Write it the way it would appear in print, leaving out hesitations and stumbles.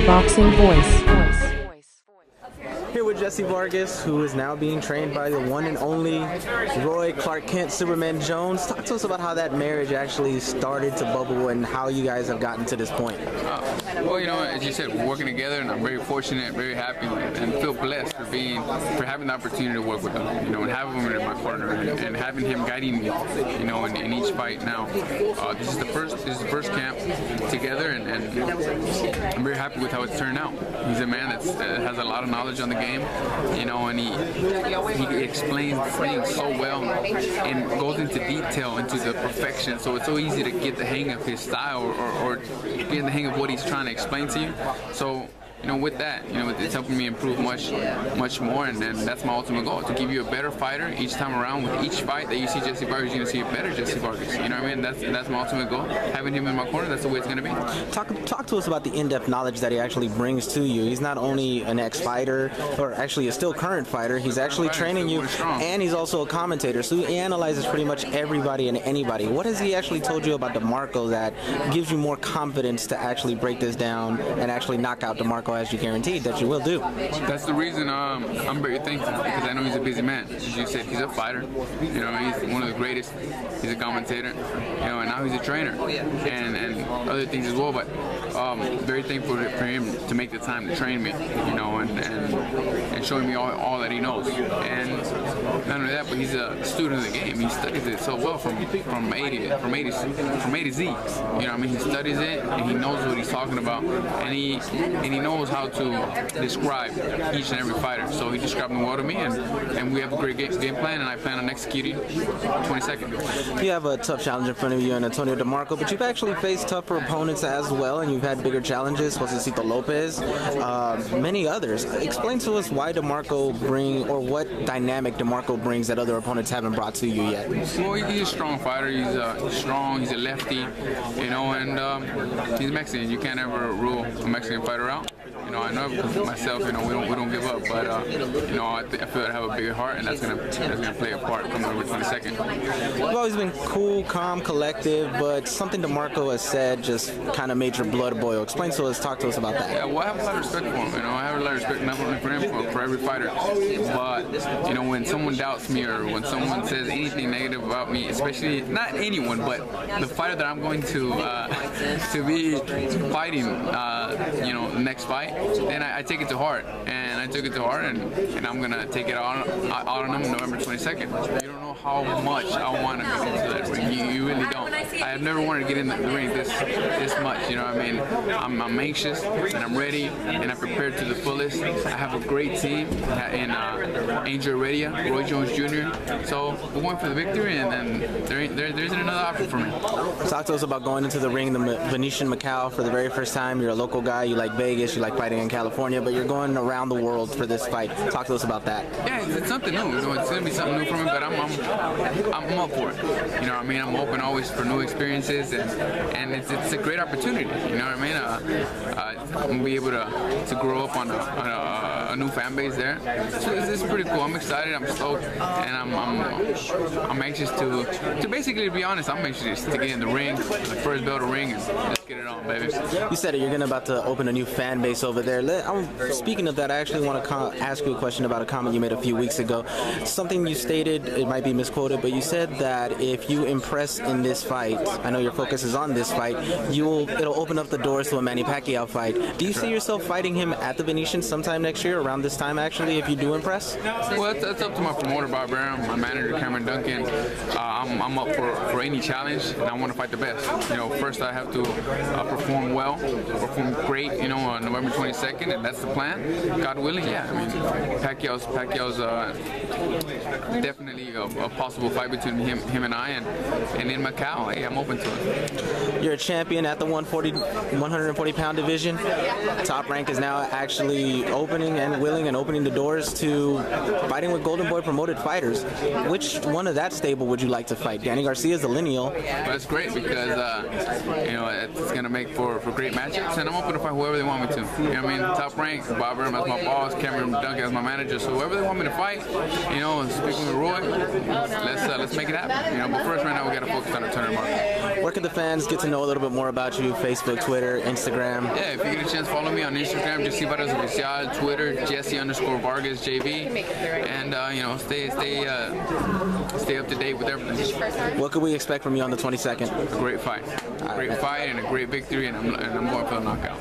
Boxing Voice. Here with Jessie Vargas, who is now being trained by the one and only Roy Clark Kent Superman Jones. Talk to us about how that marriage actually started to bubble and how you guys have gotten to this point. Well, you know, as you said, we're working together, and I'm very fortunate, very happy, and feel blessed for having the opportunity to work with him, you know, and having him in my corner, and having him guiding me, you know, in each fight. Now, this is the first camp together, and I'm very happy with how it's turned out. He's a man that has a lot of knowledge on the game, you know, and he explains things so well and goes into detail, into the perfection. So it's so easy to get the hang of his style or get the hang of what he's trying to explain to you. So, you know, with that, you know, it's helping me improve much more, and that's my ultimate goal, to give you a better fighter each time around. With each fight that you see Jessie Vargas, you're going to see a better Jessie Vargas. You know what I mean? That's my ultimate goal. Having him in my corner, that's the way it's going to be. Talk to us about the in-depth knowledge that he actually brings to you. He's not only an ex-fighter, or actually a still current fighter, he's actually training you, and he's also a commentator, so he analyzes pretty much everybody and anybody. What has he actually told you about Demarco that gives you more confidence to actually break this down and actually knock out Demarco, as you guaranteed that you will do? That's the reason I'm very thankful, because I know he's a busy man. As you said, he's a fighter. You know, he's one of the greatest. He's a commentator. You know, and now he's a trainer and other things as well. But very thankful for him to make the time to train me. You know, and showing me all that he knows. And not only that, but he's a student of the game. He studies it so well from A to Z. You know what I mean? He studies it, and he knows what he's talking about, and he knows how to describe each and every fighter. So he described them well to me, and we have a great game plan, and I plan on executing 22nd. You have a tough challenge in front of you in Antonio Demarco, but you've actually faced tougher opponents as well, and you've had bigger challenges, Josecito Lopez, many others. Explain to us why Demarco or what dynamic Demarco brings that other opponents haven't brought to you yet. Well, he's a strong fighter. He's strong. He's a lefty, you know, and he's Mexican. You can't ever rule a Mexican fighter out. You know, I know myself, you know, we don't give up, but you know, I feel I have a bigger heart, and that's gonna play a part coming over 22nd. You've always been cool, calm, collective, but something Demarco has said just kind of made your blood boil. Explain to us, talk to us about that. Yeah, well, I have a lot of respect for him. You know, I have a lot of respect not only for him, for every fighter. But you know, when someone doubts me or when someone says anything negative about me, especially not anyone, but the fighter that I'm going to be fighting, you know, the next fight, then I take it to heart, and I took it to heart, and I'm gonna take it out on him November 22nd. You don't know how much I want to get into that ring. You really don't. I have never wanted to get in the ring this much. You know what I mean? I'm anxious, and I'm ready, and I'm prepared to the fullest. I have a great team in Angel Heredia, Roy Jones Jr. So we're going for the victory, and then there isn't another option for me. Talk to us about going into the ring, the Venetian Macau, for the very first time. You're a local guy. You like Vegas. You like fighting in California, but you're going around the world for this fight. Talk to us about that. Yeah, it's something new. You know, it's gonna be something new for me, but I'm up for it. You know what I mean? I'm open always for new experiences, and it's a great opportunity. You know what I mean? I'm gonna be able to grow up on a new fan base there. So it's pretty cool. I'm excited. I'm stoked, and I'm anxious to basically, to be honest, I'm anxious to get in the ring, the first bell to ring, and let's get it on, baby. You said it. You're about to open a new fan base over there. Speaking of that, I actually want to ask you a question about a comment you made a few weeks ago. Something you stated, it might be misquoted, but you said that if you impress in this fight, I know your focus is on this fight, it'll open up the doors to a Manny Pacquiao fight. Do you see yourself fighting him at the Venetian sometime next year, around this time actually, if you do impress? Well, that's up to my promoter, Bob Brown, my manager, Cameron Duncan. I'm up for any challenge, and I want to fight the best. You know, first I have to perform well, perform great, you know, on November 22nd, and that's the plan. God willing, yeah. I mean, Pacquiao's definitely a possible fight between him and I, and in Macau, hey, I'm open to it. You're a champion at the 140-pound division. Top Rank is now actually opening, and and willing and opening the doors to fighting with Golden Boy promoted fighters. Which one of that stable would you like to fight? Danny Garcia is the lineal. Well, that's great because it's gonna make for great matchups, and I'm open to fight whoever they want me to. You know what I mean? Top rank, Bob Burnham as my boss, Cameron Duncan as my manager. So whoever they want me to fight, speaking with Roy, let's make it happen. But first, right now we gotta focus on the tournament. Where can the fans get to know a little bit more about you? Facebook, Twitter, Instagram. Yeah, if you get a chance, follow me on Instagram, Jessie Vargas Oficial, Twitter, Jessie_Vargas JV, and stay up to date with everything. What could we expect from you on the 22nd? A great fight, and a great victory, and I'm going for the knockout.